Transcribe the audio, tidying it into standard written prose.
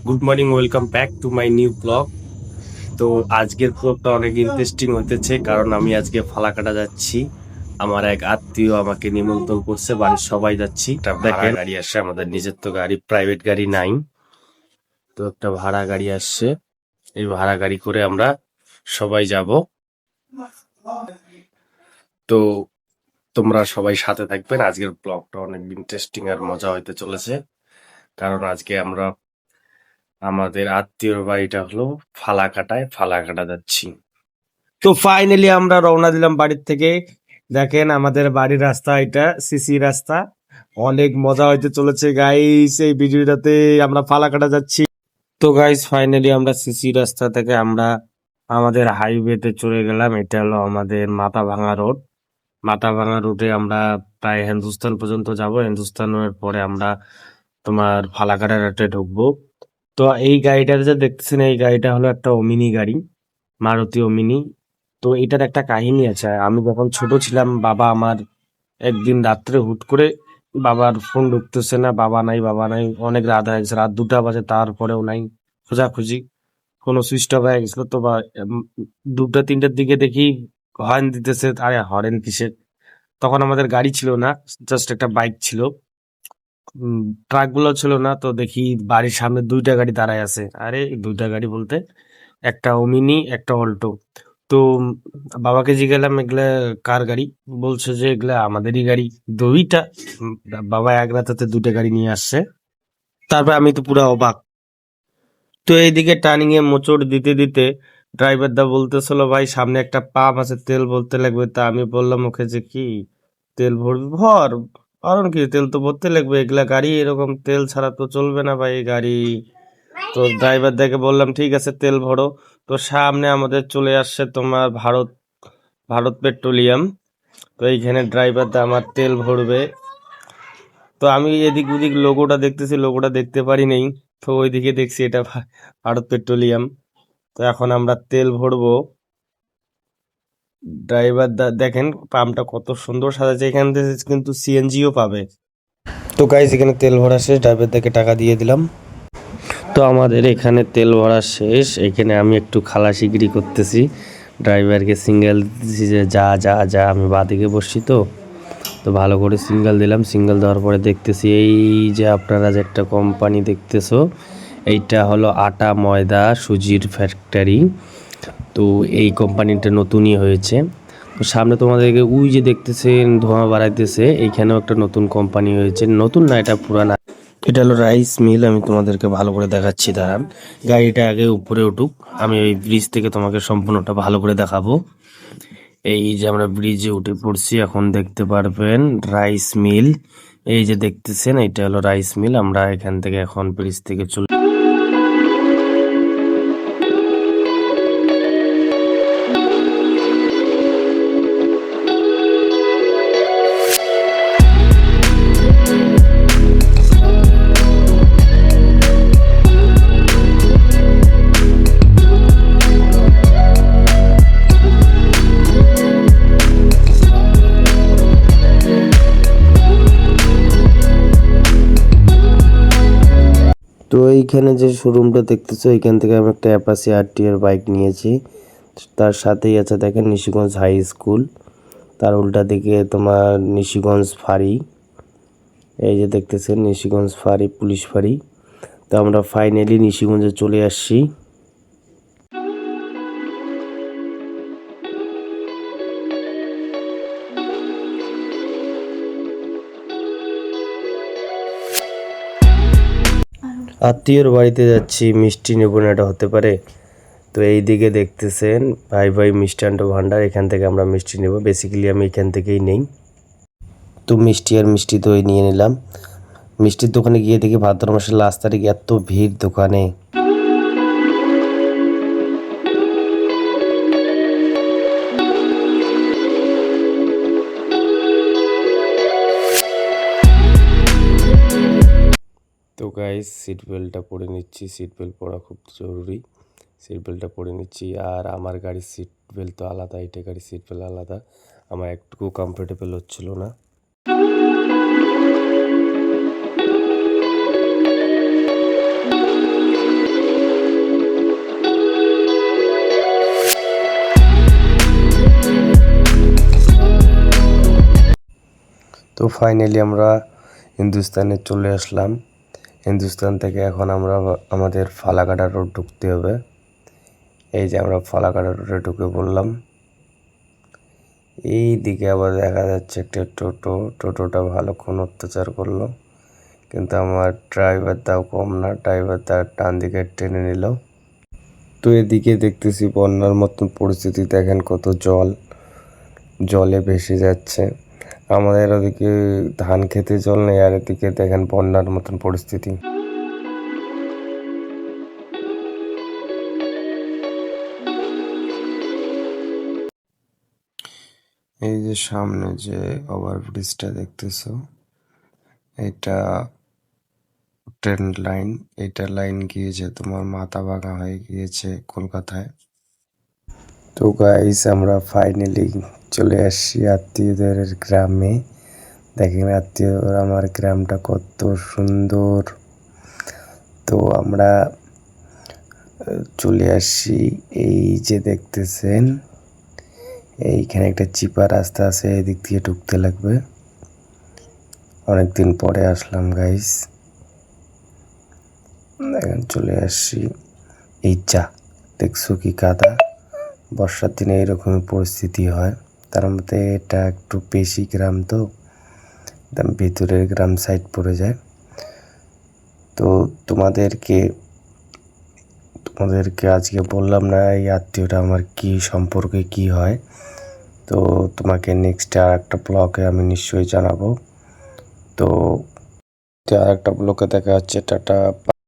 Good morning, welcome back to my new blog. তো আজকের ব্লগটা অনেক ইন্টারেস্টিং হতেছে, কারণ আমি আজকে ফালাকাটা যাচ্ছি। আমার এক আত্মীয় আমাকে নিমন্ত্রণ করছে, বাড়ির সবাই যাচ্ছি। একটা ভাড়া গাড়ি আসছে, আমাদের নিজের তো গাড়ি, প্রাইভেট গাড়ি নাই। তো একটা ভাড়া গাড়ি আসছে, এই ভাড়া গাড়ি করে আমরা সবাই যাব। তো তোমরা সবাই সাথে থাকবেন, আজকের ব্লগটা অনেক ইন্টারেস্টিং আর মজা হইতে চলেছে। কারণ আজকে আমরা আমাদের আত্মীয়র বাড়িটা হলো ফালাকাটা যাচ্ছি। তো ফাইনালি আমরা রওনা দিলাম বাড়ির থেকে। দেখেন আমাদের বাড়ির রাস্তা, এটা সিসি রাস্তা। অনেক মজা হইতে চলেছে গাইস, এই ভিডিওটাতে আমরা ফালাকাটা যাচ্ছি। তো গাইস ফাইনালি আমরা সিসি রাস্তা থেকে আমরা আমাদের হাইওয়েতে চলে গেলাম। এটা হলো আমাদের মাথাভাঙা রোড। মাথাভাঙা রোডে আমরা প্রায় হিন্দুস্তান পর্যন্ত যাব। হিন্দুস্তানের পরে আমরা তোমার ফালাকাটাতে ঢুকবো। তো এই গাড়িটা যে দেখতেছেন, এই গাড়িটা হলো একটা ওমিনি গাড়ি, মারুতি ওমিনি। তো এটার একটা কাহিনী আছে। আমি যখন ছোট ছিলাম, বাবা আমার একদিন রাত্রে হুট করে বাবার ফোন ঢুকতেছে না, বাবা নাই, অনেক রাত হয়ে গেছে, রাত 2টা বাজে, তারপরেও নাই, খোঁজাখুঁজি কোনো সুইচ অফ হয়ে গেছিল। তো 2টা 3টার দিকে দেখি হর্ন দিতেছে। আরে হরেন কিসের? তখন আমাদের গাড়ি ছিল না, জাস্ট একটা বাইক ছিল। ট্রাক গুলো ছিল না। তো দেখি বাড়ির সামনে 2টা গাড়ি দাঁড়ায় আছে। আরে 2টা গাড়ি বলতে একটা ওমিনি একটা অল্টো। তো বাবাকে জিজ্ঞাসলাম এগুলা কার গাড়ি? বলছে যে এগুলা আমাদেরই গাড়ি। 2টা। বাবা এক রাতেতে 2টা গাড়ি নিয়ে আসছে। তারপর আমি তো পুরো অবাক। তো এইদিকে টার্নিং এ মোচড় দিতে দিতে ড্রাইভার দা বলতেছিল, ভাই সামনে একটা পাম্প আছে, তেল ভরতে লাগবে। তা আমি বললাম ওকে যে কি তেল ভরবি? ভর। কারণ কি, তেল তো ভরতে লাগবে, এগুলা গাড়ি এরকম তেল ছাড়া তো চলবে না ভাই এই গাড়ি। তো ড্রাইভার দাকে বললাম ঠিক আছে তেল ভরো। তো সামনে আমাদের চলে আসছে তোমার ভারত ভারত পেট্রোলিয়াম। তো এইখানে ড্রাইভার দা আমার তেল ভরবে। তো আমি এদিক ওদিক লোগোটা দেখতেছি, লোগোটা দেখতে পারি নাই। তো ওইদিকে দেখছি এটা ভারত পেট্রোলিয়াম। তো এখন আমরা তেল ভরবো। ড্রাইভার দেখেন পাম্পটা কত সুন্দর সাজাচ্ছে, এখান থেকে কিন্তু সিএনজিও পাবে। তো গাইস এখানে তেল ভরা শেষ, ড্রাইভার দাকে টাকা দিয়ে দিলাম। তো আমাদের এখানে তেল ভরা শেষ। এখানে আমি একটু খালাসিগিরি করতেছি, ড্রাইভারকে সিঙ্গেল দিতেছি যে যা যা যা। আমি বাদিকে বসছি, তো তো ভালো করে সিঙ্গেল দিলাম। সিঙ্গেল দেওয়ার পরে দেখতেছি এই যে আপনারা যে একটা কোম্পানি দেখতেছো, এইটা হলো আটা ময়দা সুজির ফ্যাক্টরি। তো এই কোম্পানিটা নতুনই হয়েছে। তো সামনে তোমাদেরকে ওই যে দেখতেছেন ধোঁয়া বাড়াইতেছে, এইখানেও একটা নতুন কোম্পানি হয়েছে। নতুন না, এটা পুরানা। এটা হলো রাইস মিল। আমি তোমাদেরকে ভালো করে দেখাচ্ছি, দাঁড়ান গাড়িটা আগে উপরে উঠুক, আমি ওই ব্রিজ থেকে তোমাকে সম্পূর্ণটা ভালো করে দেখাবো। এই যে আমরা ব্রিজে উঠে পড়ছি, এখন দেখতে পারবেন রাইস মিল। এই যে দেখতেছেন এটা হলো রাইস মিল। আমরা এখান থেকে এখন ব্রিজ থেকে চলে তো এইখানে যে শোরুমটা দেখতেছো, এইখান থেকে আমি একটা অ্যাপাচি RT এর বাইক নিয়েছি। তার সাথেই আছে দেখেন নিশিগঞ্জ হাই স্কুল, তার উল্টা দিকে তোমার নিশিগঞ্জ ফাঁড়ি। এই যে দেখতেছেন নিশিগঞ্জ ফাঁড়ি, পুলিশ ফাঁড়ি। তো আমরা ফাইনালি নিশিগঞ্জে চলে আসছি। আত্মীয়র বাড়িতে যাচ্ছি, মিষ্টি নেব না, এটা হতে পারে? তো এই দিকে দেখতেছেন ভাই ভাই মিষ্টান্ন ভান্ডার, এখান থেকে আমরা মিষ্টি নেব। বেসিক্যালি আমি এখান থেকেই নেই। তো মিষ্টি আর মিষ্টি দই নিয়ে নিলাম। মিষ্টির দোকানে গিয়ে দেখি ভাদ্র মাসের লাস্ট তারিখ এত ভিড় দোকানে। তো গাইস সিট বেল্টটা পরে নিচ্ছি, সিট বেল্ট পরা খুব জরুরি। সিট বেল্টটা পরে নিচ্ছি। আর আমার গাড়ির সিট বেল্ট তো আলাদা, এটা গাড়ির সিট বেল্ট আলাদা। আমার একটুকু কমফোর্টেবল হচ্ছিল না। তো ফাইনালি আমরা হিন্দুস্তানে চলে আসলাম। হিন্দুস্তান থেকে এখন আমরা আমাদের ফালাকাটা রোড ঢুকতে হবে। এই যে আমরা ফালাকাটা রোডে ঢুকে পড়লাম। এই দিকে আবার দেখা যাচ্ছে একটা টোটো। টোটোটা ভালোক্ষণ অত্যাচার করলো, কিন্তু আমার ড্রাইভার তাও কম না, ড্রাইভার তার ডান দিকে টেনে নিল। তো এদিকে দেখতেছি বন্যার মতন পরিস্থিতি, দেখেন কত জলে ভেসে যাচ্ছে। আমাদের ওদিকে ধান খেতে জল নেই, আর এদিকে দেখেন বন্যার মতন পরিস্থিতি। এই যে সামনে যে ওভারব্রিজটা দেখতেছো, এটা ট্রেন লাইন। এটা লাইন গিয়েছে তোমার মাথাভাঙা হয়ে গিয়েছে কলকাতায়। তো গাইস, আমরা ফাইনালি চলে আসছি আত্মীয়দের গ্রামে। দেখেন আত্মীয় আমার গ্রামটা কত সুন্দর। তো আমরা চলে আসছি। এই যে দেখতেছেন, এইখানে একটা চিপা রাস্তা আছে, এদিক দিয়ে ঢুকতে লাগবে। অনেকদিন পরে আসলাম গাইস, এখন চলে আসছি। এই যা দেখছো কি কাদা, বর্ষার দিনে এরকমই পরিস্থিতি হয়। তার মধ্যে এটা একটু বেশি গ্রাম, তো একদম ভিতরের গ্রাম সাইড পড়ে যায়। তো তোমাদেরকে আজকে বললাম না এই আত্মীয়টা আমার কি সম্পর্কে কি হয়। তো তোমাকে নেক্সট আর একটা ব্লগে আমি নিশ্চয়ই জানাবো। তো আর একটা ব্লগে দেখা যাচ্ছে। টাটা।